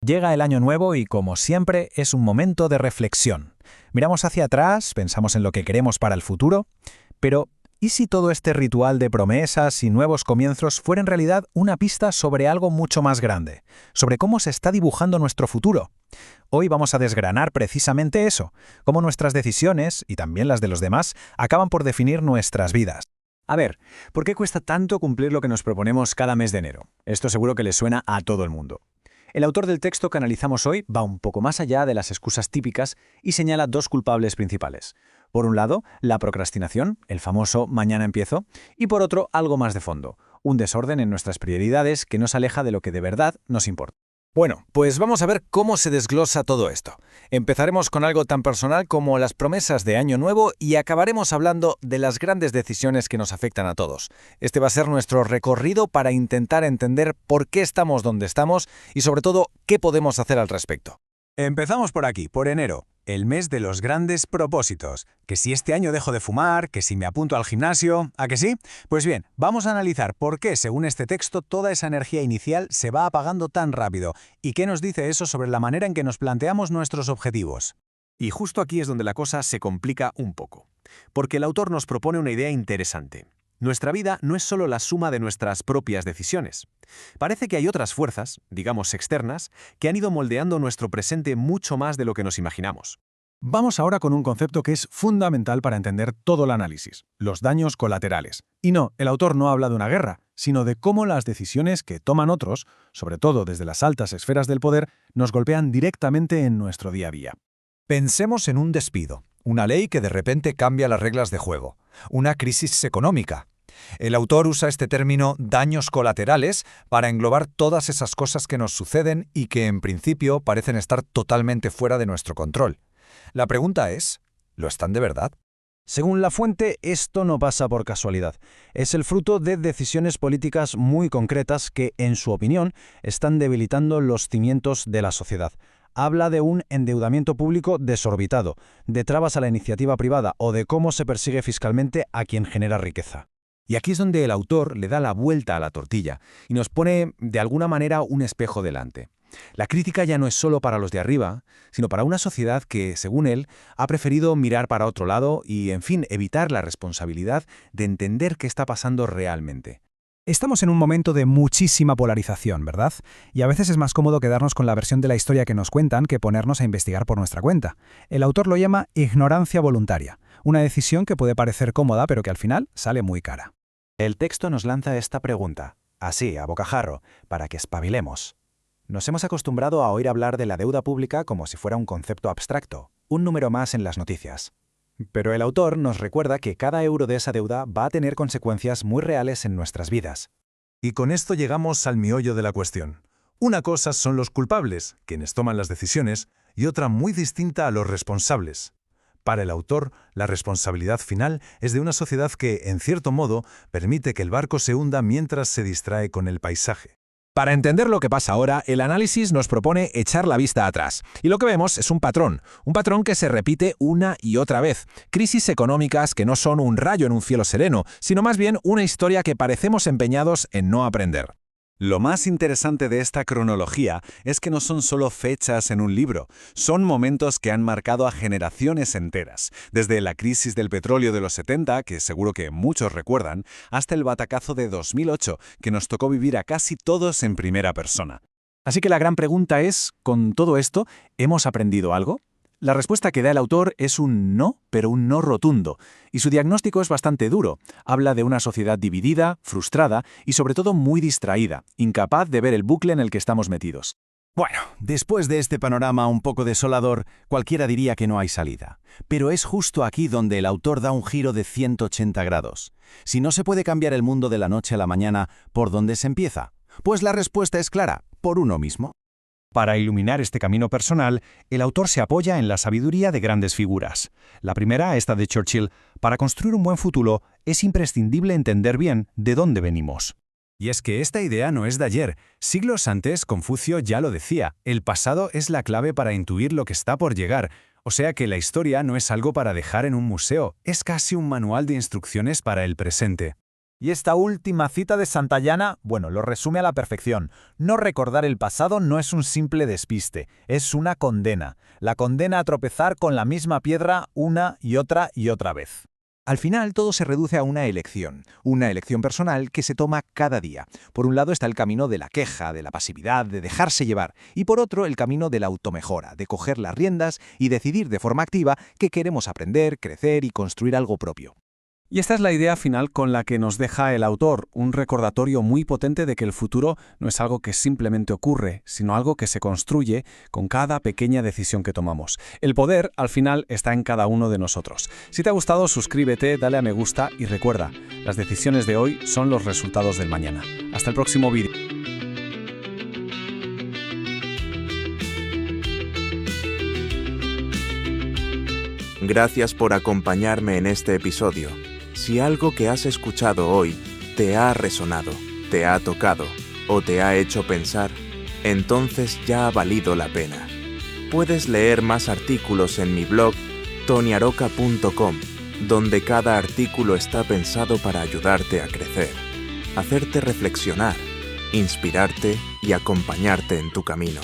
Llega el año nuevo y, como siempre, es un momento de reflexión. Miramos hacia atrás, pensamos en lo que queremos para el futuro, pero ¿y si todo este ritual de promesas y nuevos comienzos fuera en realidad una pista sobre algo mucho más grande, sobre cómo se está dibujando nuestro futuro? Hoy vamos a desgranar precisamente eso, cómo nuestras decisiones, y también las de los demás, acaban por definir nuestras vidas. A ver, ¿por qué cuesta tanto cumplir lo que nos proponemos cada mes de enero? Esto seguro que le suena a todo el mundo. El autor del texto que analizamos hoy va un poco más allá de las excusas típicas y señala dos culpables principales. Por un lado, la procrastinación, el famoso mañana empiezo, y por otro, algo más de fondo, un desorden en nuestras prioridades que nos aleja de lo que de verdad nos importa. Bueno, pues vamos a ver cómo se desglosa todo esto. Empezaremos con algo tan personal como las promesas de Año Nuevo y acabaremos hablando de las grandes decisiones que nos afectan a todos. Este va a ser nuestro recorrido para intentar entender por qué estamos donde estamos y sobre todo qué podemos hacer al respecto. Empezamos por aquí, por enero, el mes de los grandes propósitos. Que si este año dejo de fumar, que si me apunto al gimnasio, ¿a que sí? Pues bien, vamos a analizar por qué, según este texto, toda esa energía inicial se va apagando tan rápido y qué nos dice eso sobre la manera en que nos planteamos nuestros objetivos. Y justo aquí es donde la cosa se complica un poco, porque el autor nos propone una idea interesante. Nuestra vida no es solo la suma de nuestras propias decisiones. Parece que hay otras fuerzas, digamos externas, que han ido moldeando nuestro presente mucho más de lo que nos imaginamos. Vamos ahora con un concepto que es fundamental para entender todo el análisis, los daños colaterales. Y no, el autor no habla de una guerra, sino de cómo las decisiones que toman otros, sobre todo desde las altas esferas del poder, nos golpean directamente en nuestro día a día. Pensemos en un despido, una ley que de repente cambia las reglas de juego, una crisis económica. El autor usa este término daños colaterales para englobar todas esas cosas que nos suceden y que en principio parecen estar totalmente fuera de nuestro control. La pregunta es, ¿lo están de verdad? Según la fuente, esto no pasa por casualidad. Es el fruto de decisiones políticas muy concretas que, en su opinión, están debilitando los cimientos de la sociedad. Habla de un endeudamiento público desorbitado, de trabas a la iniciativa privada o de cómo se persigue fiscalmente a quien genera riqueza. Y aquí es donde el autor le da la vuelta a la tortilla y nos pone, de alguna manera, un espejo delante. La crítica ya no es solo para los de arriba, sino para una sociedad que, según él, ha preferido mirar para otro lado y, en fin, evitar la responsabilidad de entender qué está pasando realmente. Estamos en un momento de muchísima polarización, ¿verdad? Y a veces es más cómodo quedarnos con la versión de la historia que nos cuentan que ponernos a investigar por nuestra cuenta. El autor lo llama ignorancia voluntaria, una decisión que puede parecer cómoda pero que al final sale muy cara. El texto nos lanza esta pregunta, así, a bocajarro, para que espabilemos. Nos hemos acostumbrado a oír hablar de la deuda pública como si fuera un concepto abstracto, un número más en las noticias. Pero el autor nos recuerda que cada euro de esa deuda va a tener consecuencias muy reales en nuestras vidas. Y con esto llegamos al meollo de la cuestión. Una cosa son los culpables, quienes toman las decisiones, y otra muy distinta a los responsables. Para el autor, la responsabilidad final es de una sociedad que, en cierto modo, permite que el barco se hunda mientras se distrae con el paisaje. Para entender lo que pasa ahora, el análisis nos propone echar la vista atrás. Y lo que vemos es un patrón que se repite una y otra vez. Crisis económicas que no son un rayo en un cielo sereno, sino más bien una historia que parecemos empeñados en no aprender. Lo más interesante de esta cronología es que no son solo fechas en un libro, son momentos que han marcado a generaciones enteras, desde la crisis del petróleo de los 70, que seguro que muchos recuerdan, hasta el batacazo de 2008, que nos tocó vivir a casi todos en primera persona. Así que la gran pregunta es, ¿con todo esto, hemos aprendido algo? La respuesta que da el autor es un no, pero un no rotundo, y su diagnóstico es bastante duro. Habla de una sociedad dividida, frustrada y sobre todo muy distraída, incapaz de ver el bucle en el que estamos metidos. Bueno, después de este panorama un poco desolador, cualquiera diría que no hay salida. Pero es justo aquí donde el autor da un giro de 180 grados. Si no se puede cambiar el mundo de la noche a la mañana, ¿por dónde se empieza? Pues la respuesta es clara, por uno mismo. Para iluminar este camino personal, el autor se apoya en la sabiduría de grandes figuras. La primera, esta de Churchill: para construir un buen futuro es imprescindible entender bien de dónde venimos. Y es que esta idea no es de ayer. Siglos antes, Confucio ya lo decía, el pasado es la clave para intuir lo que está por llegar. O sea que la historia no es algo para dejar en un museo, es casi un manual de instrucciones para el presente. Y esta última cita de Santayana, bueno, lo resume a la perfección. No recordar el pasado no es un simple despiste, es una condena. La condena a tropezar con la misma piedra una y otra vez. Al final, todo se reduce a una elección personal que se toma cada día. Por un lado está el camino de la queja, de la pasividad, de dejarse llevar, y por otro el camino de la automejora, de coger las riendas y decidir de forma activa que queremos aprender, crecer y construir algo propio. Y esta es la idea final con la que nos deja el autor, un recordatorio muy potente de que el futuro no es algo que simplemente ocurre, sino algo que se construye con cada pequeña decisión que tomamos. El poder, al final, está en cada uno de nosotros. Si te ha gustado, suscríbete, dale a me gusta y recuerda, las decisiones de hoy son los resultados del mañana. Hasta el próximo vídeo. Gracias por acompañarme en este episodio. Si algo que has escuchado hoy te ha resonado, te ha tocado o te ha hecho pensar, entonces ya ha valido la pena. Puedes leer más artículos en mi blog toniaroca.com, donde cada artículo está pensado para ayudarte a crecer, hacerte reflexionar, inspirarte y acompañarte en tu camino.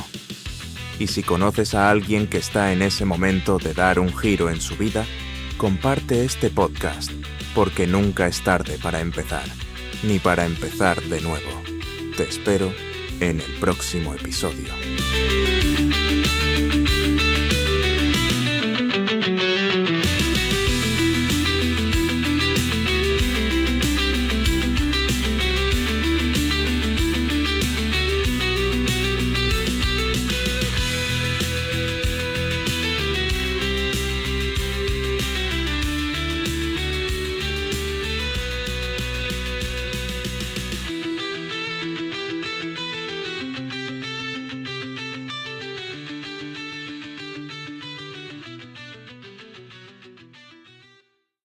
Y si conoces a alguien que está en ese momento de dar un giro en su vida, comparte este podcast, porque nunca es tarde para empezar, ni para empezar de nuevo. Te espero en el próximo episodio.